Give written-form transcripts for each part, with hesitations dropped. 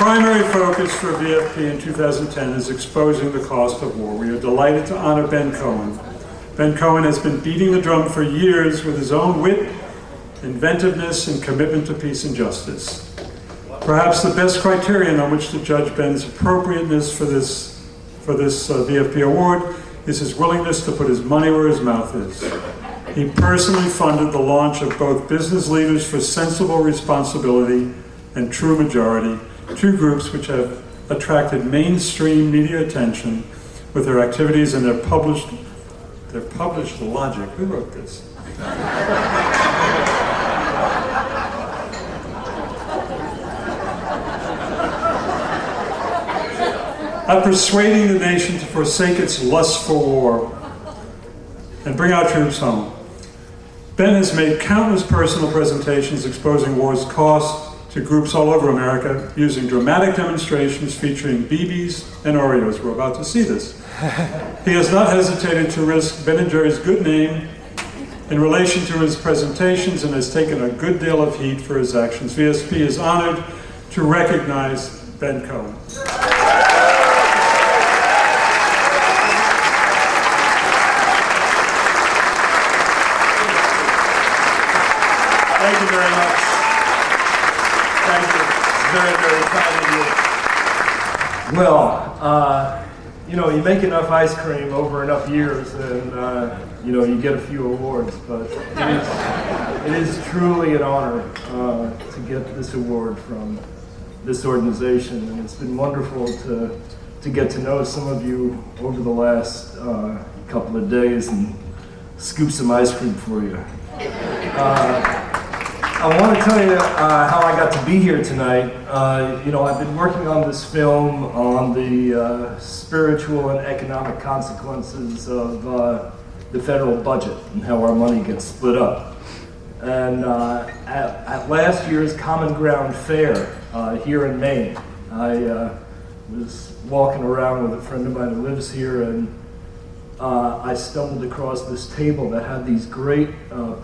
primary focus for VFP in 2010 is exposing the cost of war. We are delighted to honor Ben Cohen. Ben Cohen has been beating the drum for years with his own wit, inventiveness, and commitment to peace and justice. Perhaps the best criterion on which to judge Ben's appropriateness for this VFP award is his willingness to put his money where his mouth is. He personally funded the launch of both Business Leaders for Sensible Responsibility and True Majority, two groups which have attracted mainstream media attention with their activities and their published logic. Who wrote this? At persuading the nation to forsake its lust for war and bring our troops home. Ben has made countless personal presentations exposing war's costs to groups all over America using dramatic demonstrations featuring BBs and Oreos. We're about to see this. He has not hesitated to risk Ben & Jerry's good name in relation to his presentations and has taken a good deal of heat for his actions. VSP is honored to recognize Ben Cohen. Thank you very much. Thank you. Very, very kind of you. Well, you know, you make enough ice cream over enough years and, you know, you get a few awards, but it is truly an honor to get this award from this organization, and it's been wonderful to get to know some of you over the last couple of days and scoop some ice cream for you. I want to tell you how I got to be here tonight. You know, I've been working on this film on the spiritual and economic consequences of the federal budget and how our money gets split up. And at last year's Common Ground Fair here in Maine, I was walking around with a friend of mine who lives here, and I stumbled across this table that had these great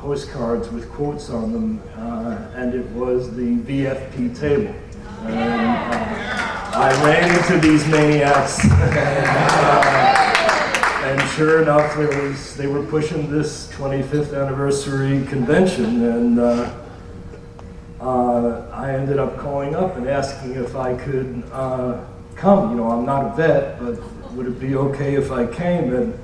postcards with quotes on them, and it was the VFP table. And I ran into these maniacs, and sure enough, they were pushing this 25th anniversary convention, and I ended up calling up and asking if I could come. You know, I'm not a vet, but would it be okay if I came? And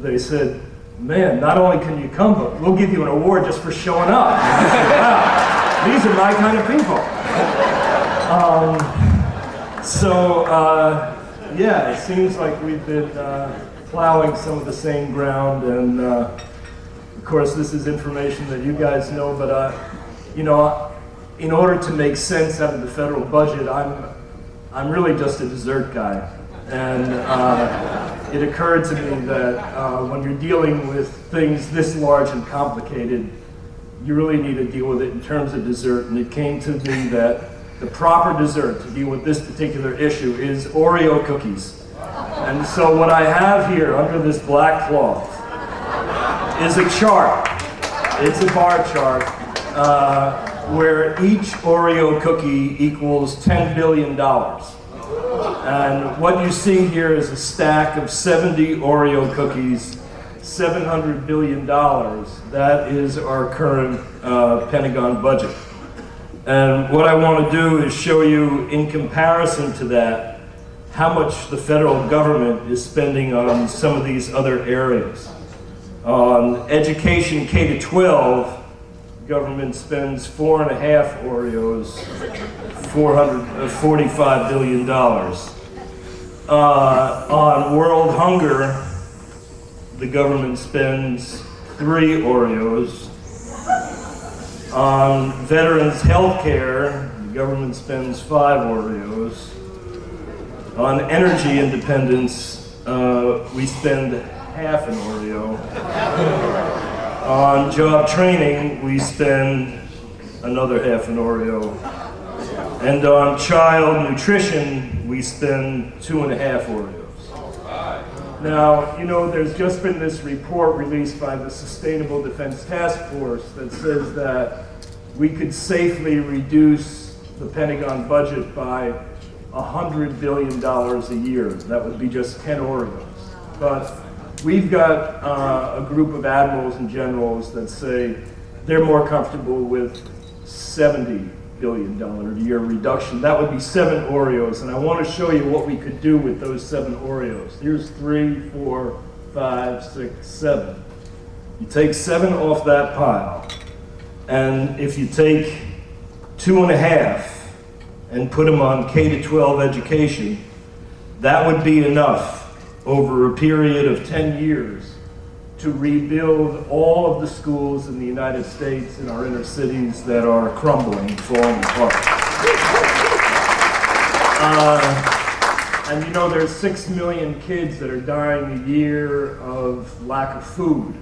they said, man, not only can you come, but we'll give you an award just for showing up. And I said, wow, these are my kind of people. Yeah, it seems like we've been plowing some of the same ground, and of course this is information that you guys know, but you know, in order to make sense out of the federal budget, I'm really just a dessert guy. And it occurred to me that when you're dealing with things this large and complicated, you really need to deal with it in terms of dessert. And it came to me that the proper dessert to deal with this particular issue is Oreo cookies. And so what I have here under this black cloth is a chart. It's a bar chart where each Oreo cookie equals $10 billion. And what you see here is a stack of 70 Oreo cookies, $700 billion. That is our current Pentagon budget. And what I want to do is show you, in comparison to that, how much the federal government is spending on some of these other areas. On education K-12, government spends 4.5 Oreos, $45 billion. On world hunger, the government spends 3 Oreos. On veterans health care, the government spends 5 Oreos. On energy independence, we spend half an Oreo. On job training, we spend another half an Oreo. And on child nutrition, we spend 2.5 Oreos. Now, you know, there's just been this report released by the Sustainable Defense Task Force that says that we could safely reduce the Pentagon budget by $100 billion a year. That would be just 10 Oreos. But we've got a group of admirals and generals that say they're more comfortable with $70 billion a year reduction. That would be 7 Oreos, and I want to show you what we could do with those 7 Oreos. Here's 3, 4, 5, 6, 7. You take 7 off that pile, and if you take 2.5 and put them on K-12 education, that would be enough over a period of 10 years to rebuild all of the schools in the United States in our inner cities that are crumbling, falling apart. And you know, there's 6 million kids that are dying a year of lack of food.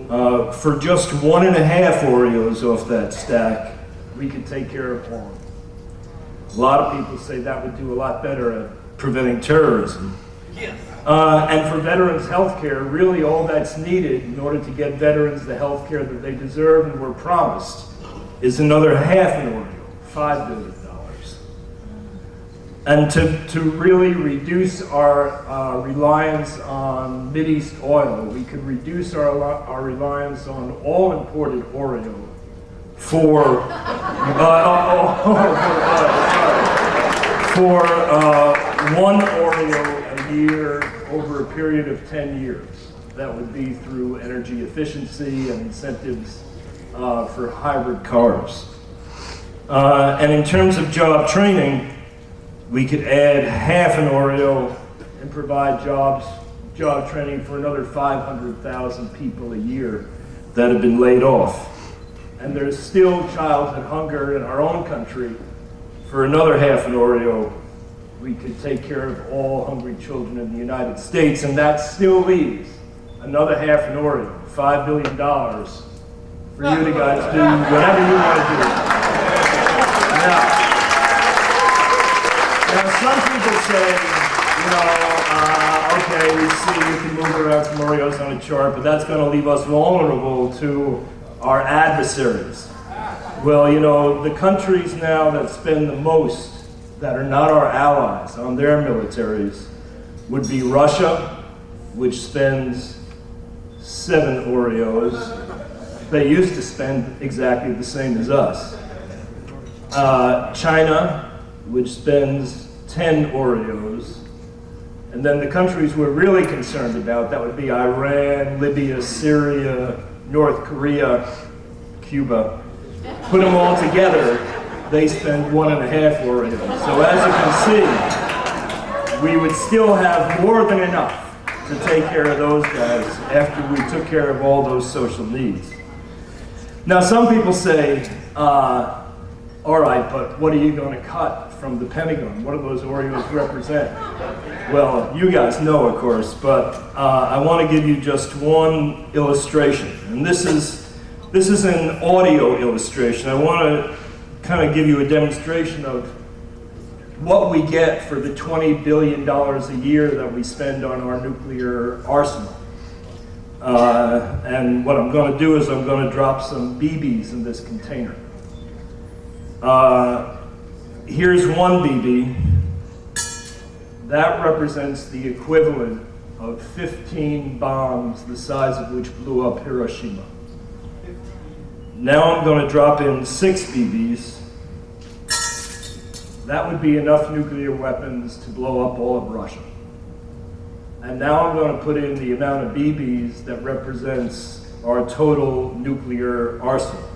For just 1.5 Oreos off that stack, we could take care of all. A lot of people say that would do a lot better at preventing terrorism. Yes. And for veterans health care, really all that's needed in order to get veterans the health care that they deserve and were promised is another half an Oreo, $5 billion. And to really reduce our reliance on Mideast oil, we could reduce our reliance on all imported Oreo for 1 Oreo a year over a period of 10 years. That would be through energy efficiency and incentives for hybrid cars. And in terms of job training, we could add half an Oreo and provide job training for another 500,000 people a year that have been laid off. And there's still childhood hunger in our own country. For another half an Oreo, we could take care of all hungry children in the United States, and that still leaves another half an Oreo, $5 billion, for you to guys do whatever you want to do. Now some people say, okay, we see we can move around some Oreos on a chart, but that's going to leave us vulnerable to our adversaries. Well, the countries now that spend the most, that are not our allies, on their militaries, would be Russia, which spends 7 Oreos. They used to spend exactly the same as us. China, which spends 10 Oreos. And then the countries we're really concerned about, that would be Iran, Libya, Syria, North Korea, Cuba. Put them all together, they spend 1.5 Oreos. So as you can see, we would still have more than enough to take care of those guys after we took care of all those social needs. Now some people say, all right, but what are you going to cut from the Pentagon? What do those Oreos represent? Well, you guys know, of course, but I want to give you just one illustration. And this is an audio illustration. I want to kind of give you a demonstration of what we get for the $20 billion a year that we spend on our nuclear arsenal. And what I'm going to do is I'm going to drop some BBs in this container. Here's one BB. That represents the equivalent of 15 bombs the size of which blew up Hiroshima. Now I'm going to drop in 6 BBs. That would be enough nuclear weapons to blow up all of Russia. And now I'm going to put in the amount of BBs that represents our total nuclear arsenal.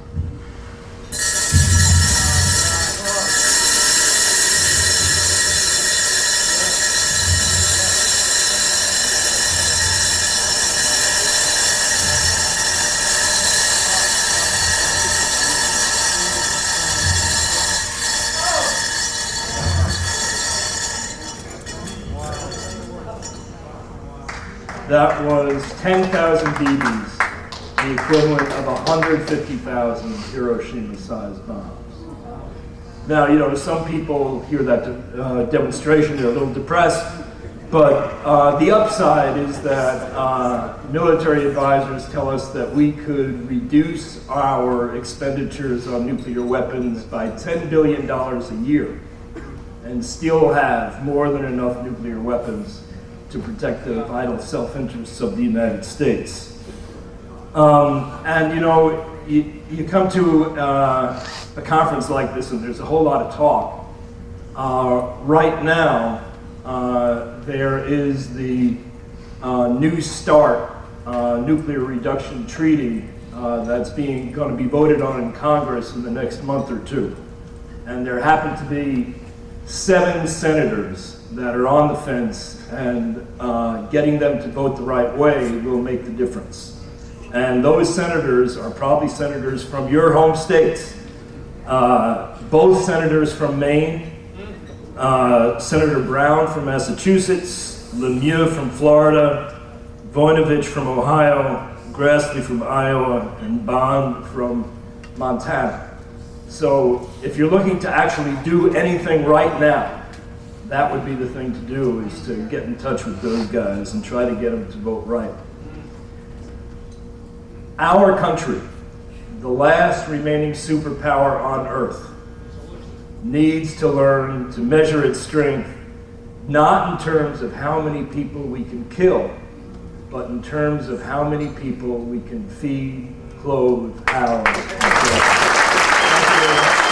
That was 10,000 BBs, the equivalent of 150,000 Hiroshima-sized bombs. Now, to some people hear that demonstration, they're a little depressed. But the upside is that military advisors tell us that we could reduce our expenditures on nuclear weapons by $10 billion a year and still have more than enough nuclear weapons to protect the vital self-interests of the United States. And you know, you come to a conference like this and there's a whole lot of talk. Right now, there is the New START nuclear reduction treaty that's going to be voted on in Congress in the next month or two. And there happen to be 7 senators that are on the fence, and getting them to vote the right way will make the difference. And those senators are probably senators from your home states. Both senators from Maine, Senator Brown from Massachusetts, Lemieux from Florida, Voinovich from Ohio, Grassley from Iowa, and Bond from Montana. So if you're looking to actually do anything right now, that would be the thing to do, is to get in touch with those guys and try to get them to vote right. Our country, the last remaining superpower on earth, needs to learn to measure its strength, not in terms of how many people we can kill, but in terms of how many people we can feed, clothe, house, and care. Thank you very much.